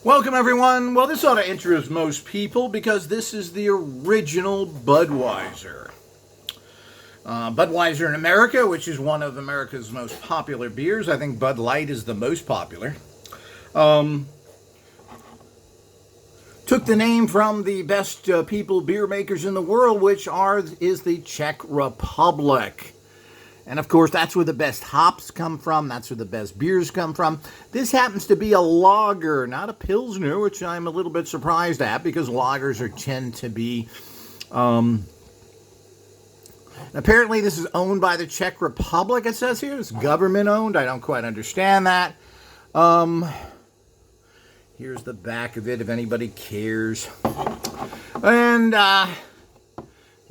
Welcome, everyone. Well, this ought to interest most people because this is the original Budweiser. Budweiser in America, which is one of America's most popular beers. I think Bud Light is the most popular. Took the name from the best beer makers in the world, which is the Czech Republic. And of course, that's where the best hops come from. That's where the best beers come from. This happens to be a lager, not a pilsner, which I'm a little bit surprised at because lagers tend to be. Apparently, this is owned by the Czech Republic. It says here it's government owned. I don't quite understand that. Here's the back of it, if anybody cares. And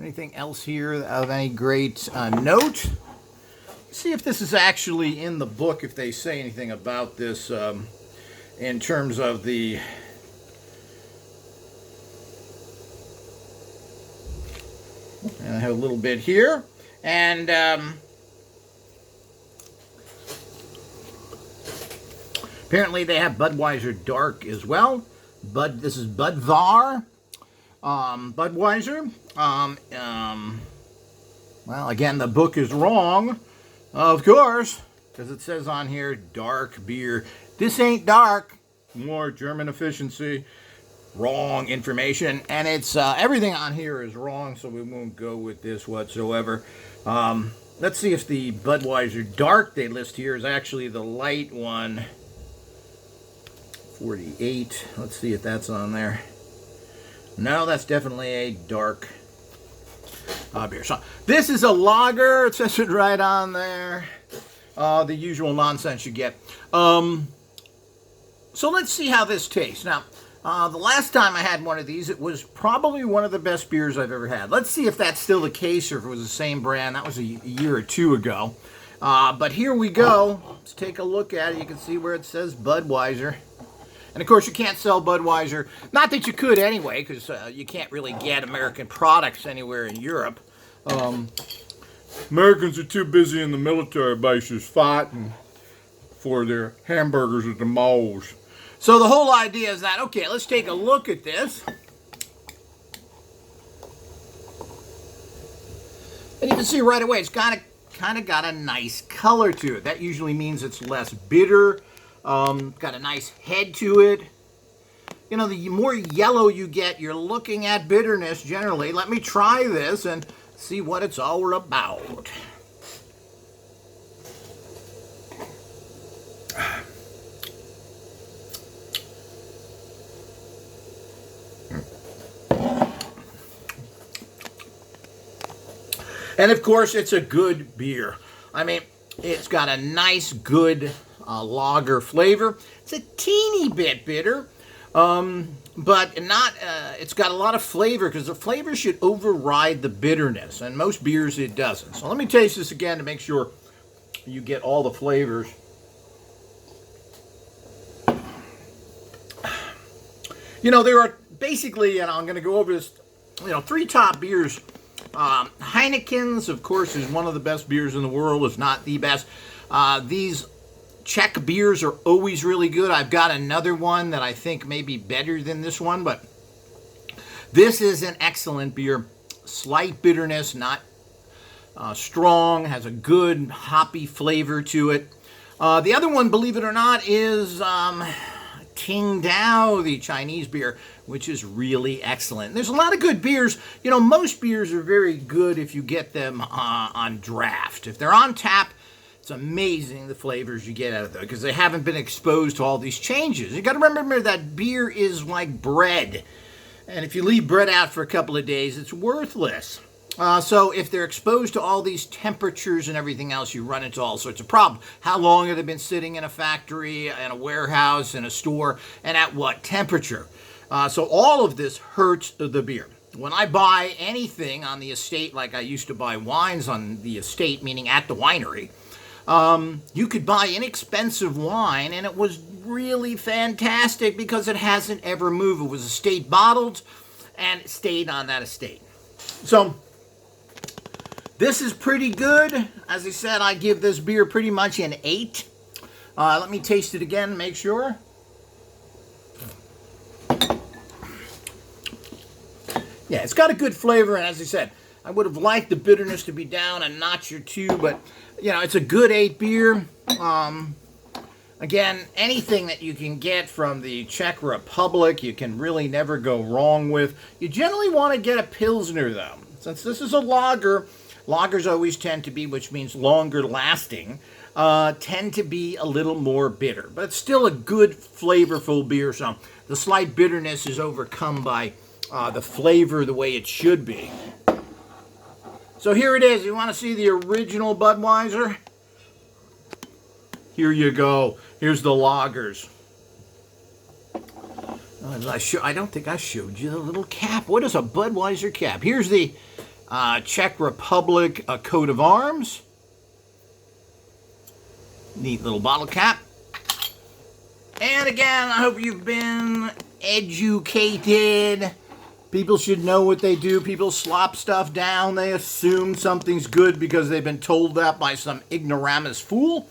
anything else here of any great note? See if this is actually in the book, if they say anything about this in terms of the I have a little bit here, and apparently they have Budweiser Dark as well. This is Budweiser. Well, again, the book is wrong. Of course, because it says on here, dark beer. This ain't dark. More German efficiency. Wrong information. And it's everything on here is wrong, so we won't go with this whatsoever. Let's see if the Budweiser Dark they list here is actually the light one. 48. Let's see if that's on there. No, that's definitely a dark beer. So this is a lager. It says it right on there. The usual nonsense you get. So let's see how this tastes. Now, the last time I had one of these, it was probably one of the best beers I've ever had. Let's see if that's still the case or if it was the same brand. That was a year or two ago. But here we go. Let's take a look at it. You can see where it says Budweiser. And of course, you can't sell Budweiser. Not that you could anyway, because you can't really get American products anywhere in Europe. Americans are too busy in the military bases fighting for their hamburgers at the malls. So the whole idea is that, okay, let's take a look at this. And you can see right away, it's kind of got a nice color to it. That usually means it's less bitter. Got a nice head to it. You know, the more yellow you get, you're looking at bitterness generally. Let me try this and see what it's all about. And of course, it's a good beer. I mean, it's got a nice, good lager flavor. It's a teeny bit bitter, but not. It's got a lot of flavor because the flavor should override the bitterness, and most beers it doesn't. So let me taste this again to make sure you get all the flavors. You know, there are basically, and I'm going to go over this, three top beers. Heineken's, of course, is one of the best beers in the world, if not the best. These Czech beers are always really good. I've got another one that I think may be better than this one, but this is an excellent beer. Slight bitterness, not strong, has a good hoppy flavor to it. The other one, believe it or not, is Qingdao, the Chinese beer, which is really excellent. There's a lot of good beers. You know, most beers are very good if you get them on draft. If they're on tap, it's amazing the flavors you get out of them because they haven't been exposed to all these changes. You got to remember that beer is like bread. And if you leave bread out for a couple of days, it's worthless. So if they're exposed to all these temperatures and everything else, you run into all sorts of problems. How long have they been sitting in a factory, in a warehouse, in a store, and at what temperature? So all of this hurts the beer. When I buy anything on the estate, like I used to buy wines on the estate, meaning at the winery, you could buy inexpensive wine, and it was really fantastic because it hasn't ever moved. It was estate bottled, and it stayed on that estate. So this is pretty good. As I said, I give this beer pretty much an 8. Let me taste it again, make sure. Yeah, it's got a good flavor, and as I said, I would have liked the bitterness to be down a notch or two, but, you know, it's a good 8 beer. Again, anything that you can get from the Czech Republic, you can really never go wrong with. You generally want to get a Pilsner, though. Since this is a lager, lagers always tend to be, which means longer lasting, tend to be a little more bitter. But it's still a good, flavorful beer, so the slight bitterness is overcome by the flavor the way it should be. So here it is. You want to see the original Budweiser? Here you go. Here's the lagers. I don't think I showed you the little cap. What is a Budweiser cap? Here's the Czech Republic coat of arms. Neat little bottle cap. And again, I hope you've been educated. People should know what they do. People slop stuff down. They assume something's good because they've been told that by some ignoramus fool.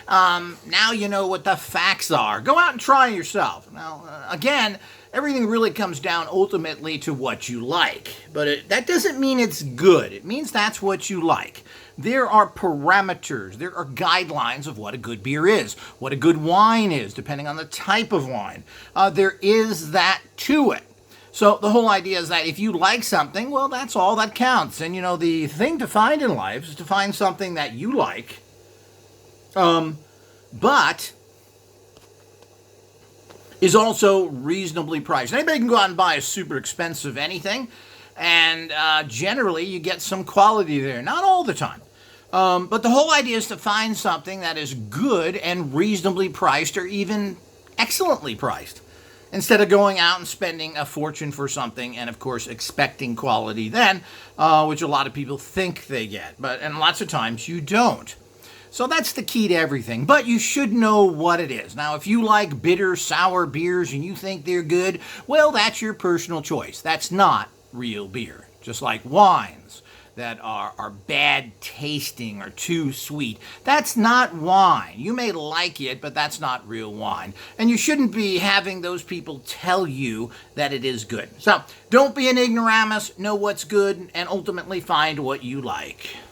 Now you know what the facts are. Go out and try yourself. Now, again, everything really comes down ultimately to what you like. But that doesn't mean it's good. It means that's what you like. There are parameters. There are guidelines of what a good beer is, what a good wine is, depending on the type of wine. There is that to it. So the whole idea is that if you like something, well, that's all that counts. And, you know, the thing to find in life is to find something that you like, but is also reasonably priced. Anybody can go out and buy a super expensive anything, and generally you get some quality there. Not all the time. But the whole idea is to find something that is good and reasonably priced, or even excellently priced, instead of going out and spending a fortune for something and, of course, expecting quality then, which a lot of people think they get. And lots of times you don't. So that's the key to everything. But you should know what it is. Now, if you like bitter, sour beers and you think they're good, well, that's your personal choice. That's not real beer. Just like wines that are bad tasting or too sweet. That's not wine. You may like it, but that's not real wine. And you shouldn't be having those people tell you that it is good. So don't be an ignoramus, know what's good, and ultimately find what you like.